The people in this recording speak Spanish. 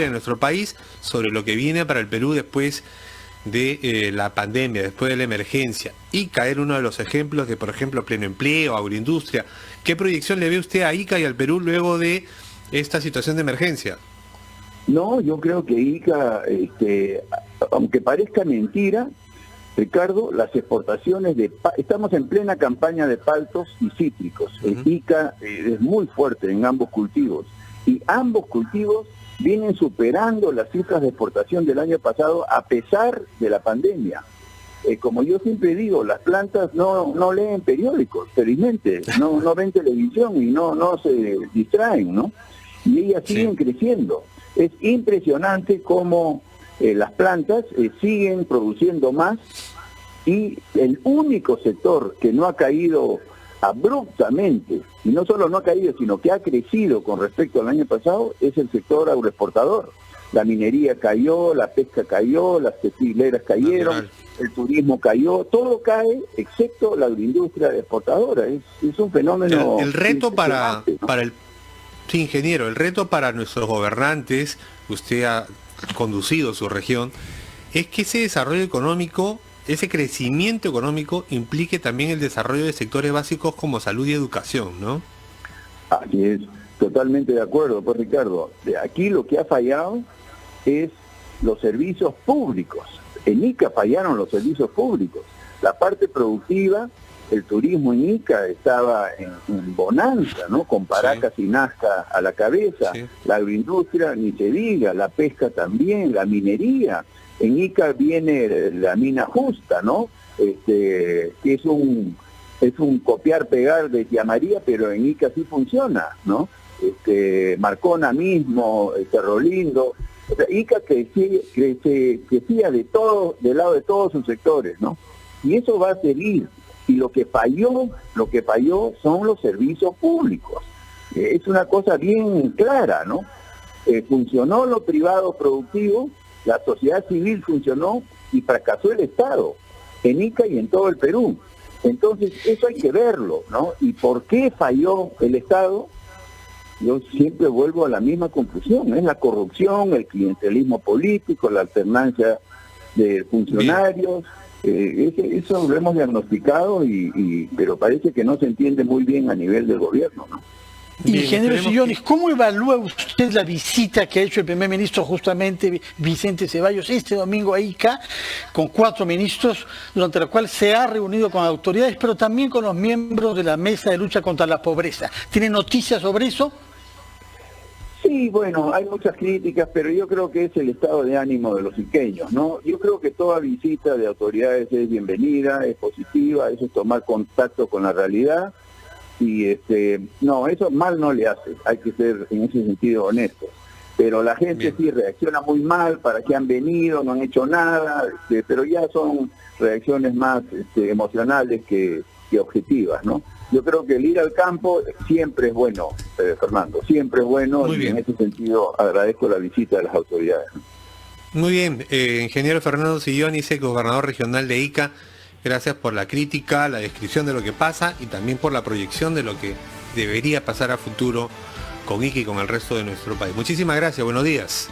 en nuestro país sobre lo que viene para el Perú después de la pandemia, después de la emergencia. Ica era uno de los ejemplos de, por ejemplo, pleno empleo, agroindustria. ¿Qué proyección le ve usted a Ica y al Perú luego de esta situación de emergencia? No, yo creo que Ica, aunque parezca mentira, Ricardo, las exportaciones estamos en plena campaña de paltos y cítricos. Ica es muy fuerte en ambos cultivos y ambos cultivos vienen superando las cifras de exportación del año pasado a pesar de la pandemia. Como yo siempre digo, las plantas no leen periódicos, felizmente, no ven televisión y no se distraen, ¿no? Y ellas siguen creciendo. Es impresionante cómo las plantas siguen produciendo más y el único sector que no ha caído abruptamente, y no solo no ha caído, sino que ha crecido con respecto al año pasado, es el sector agroexportador. La minería cayó, la pesca cayó, las textileras cayeron, el turismo cayó, todo cae excepto la agroindustria exportadora. Es un fenómeno... El reto para el... Sí, ingeniero, el reto para nuestros gobernantes, usted ha conducido su región, es que ese desarrollo económico, ese crecimiento económico implique también el desarrollo de sectores básicos como salud y educación, ¿no? Así es, totalmente de acuerdo, pues Ricardo. De aquí lo que ha fallado es los servicios públicos. En Ica fallaron los servicios públicos. La parte productiva, el turismo en Ica estaba en bonanza, ¿no? Con Paracas y Nazca a la cabeza. La agroindustria, ni se diga, la pesca también, la minería. En Ica viene la mina justa, ¿no? Que es un copiar-pegar de Tía María, pero en Ica sí funciona, ¿no? Marcona mismo, Cerro Lindo. O sea, Ica crecía del lado de todos sus sectores, ¿no? Y eso va a seguir. Y lo que falló son los servicios públicos. Es una cosa bien clara, ¿no? Funcionó lo privado productivo, la sociedad civil funcionó y fracasó el Estado, en Ica y en todo el Perú. Entonces, eso hay que verlo, ¿no? ¿Y por qué falló el Estado? Yo siempre vuelvo a la misma conclusión, es la corrupción, el clientelismo político, la alternancia de funcionarios. Eso lo hemos diagnosticado, pero parece que no se entiende muy bien a nivel del gobierno, ¿no? Ingeniero Sillones, ¿cómo evalúa usted la visita que ha hecho el primer ministro justamente Vicente Ceballos este domingo a Ica, con 4 ministros, durante la cual se ha reunido con autoridades, pero también con los miembros de la Mesa de Lucha contra la Pobreza? ¿Tiene noticias sobre eso? Sí, bueno, hay muchas críticas, pero yo creo que es el estado de ánimo de los iqueños, ¿no? Yo creo que toda visita de autoridades es bienvenida, es positiva, eso es tomar contacto con la realidad. Y no, eso mal no le hace, hay que ser en ese sentido honestos. Pero la gente sí reacciona muy mal, para qué han venido, no han hecho nada, pero ya son reacciones más emocionales que objetivas, ¿no? Yo creo que el ir al campo siempre es bueno, Fernando, siempre es bueno, y en ese sentido agradezco la visita de las autoridades. Muy bien, ingeniero Fernando Sillones, gobernador regional de Ica. Gracias por la crítica, la descripción de lo que pasa y también por la proyección de lo que debería pasar a futuro con Ica y con el resto de nuestro país. Muchísimas gracias, buenos días.